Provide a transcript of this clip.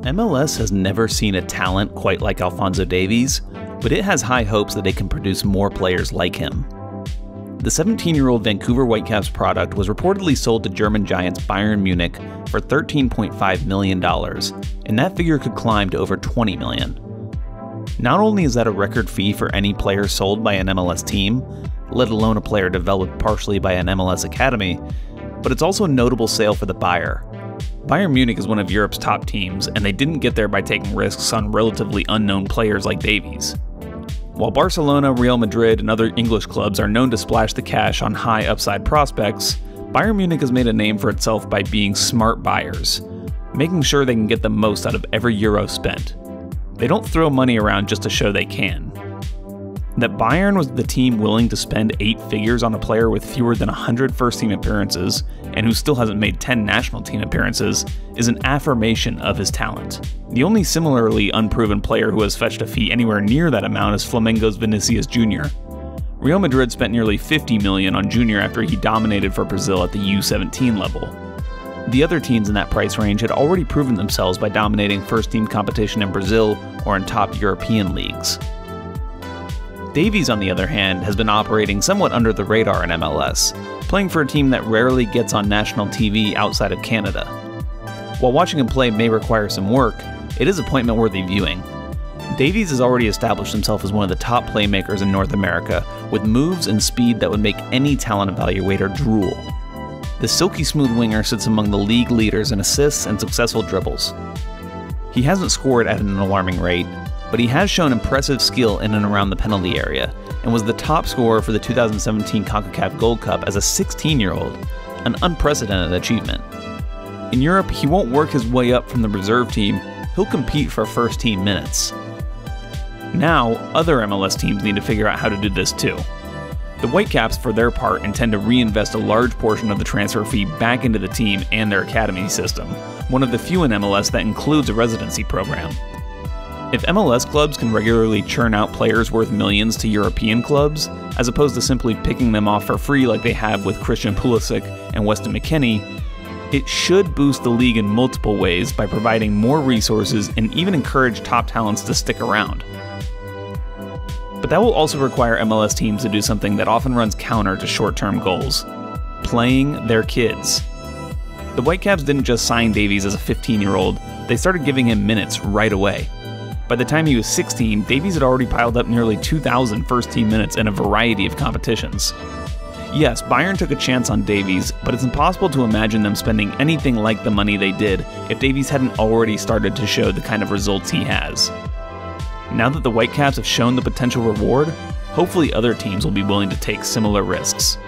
MLS has never seen a talent quite like Alphonso Davies, but it has high hopes that it can produce more players like him. The 17-year-old Vancouver Whitecaps product was reportedly sold to German giants Bayern Munich for $13.5 million, and that figure could climb to over $20 million. Not only is that a record fee for any player sold by an MLS team, let alone a player developed partially by an MLS academy, but it's also a notable sale for the buyer. Bayern Munich is one of Europe's top teams, and they didn't get there by taking risks on relatively unknown players like Davies. While Barcelona, Real Madrid, and other English clubs are known to splash the cash on high upside prospects, Bayern Munich has made a name for itself by being smart buyers, making sure they can get the most out of every euro spent. They don't throw money around just to show they can. That Bayern was the team willing to spend 8 figures on a player with fewer than 100 first-team appearances, and who still hasn't made 10 national team appearances, is an affirmation of his talent. The only similarly unproven player who has fetched a fee anywhere near that amount is Flamengo's Vinicius Jr. Real Madrid spent nearly $50 million on Jr. after he dominated for Brazil at the U17 level. The other teams in that price range had already proven themselves by dominating first-team competition in Brazil or in top European leagues. Davies, on the other hand, has been operating somewhat under the radar in MLS, playing for a team that rarely gets on national TV outside of Canada. While watching him play may require some work, it is appointment-worthy viewing. Davies has already established himself as one of the top playmakers in North America, with moves and speed that would make any talent evaluator drool. The silky smooth winger sits among the league leaders in assists and successful dribbles. He hasn't scored at an alarming rate, but he has shown impressive skill in and around the penalty area, and was the top scorer for the 2017 CONCACAF Gold Cup as a 16-year-old, an unprecedented achievement. In Europe, he won't work his way up from the reserve team, he'll compete for first-team minutes. Now, other MLS teams need to figure out how to do this too. The Whitecaps, for their part, intend to reinvest a large portion of the transfer fee back into the team and their academy system, one of the few in MLS that includes a residency program. If MLS clubs can regularly churn out players worth millions to European clubs, as opposed to simply picking them off for free like they have with Christian Pulisic and Weston McKennie, it should boost the league in multiple ways by providing more resources and even encourage top talents to stick around. But that will also require MLS teams to do something that often runs counter to short-term goals: playing their kids. The Whitecaps didn't just sign Davies as a 15-year-old, they started giving him minutes right away. By the time he was 16, Davies had already piled up nearly 2,000 first-team minutes in a variety of competitions. Yes, Bayern took a chance on Davies, but it's impossible to imagine them spending anything like the money they did if Davies hadn't already started to show the kind of results he has. Now that the Whitecaps have shown the potential reward, hopefully other teams will be willing to take similar risks.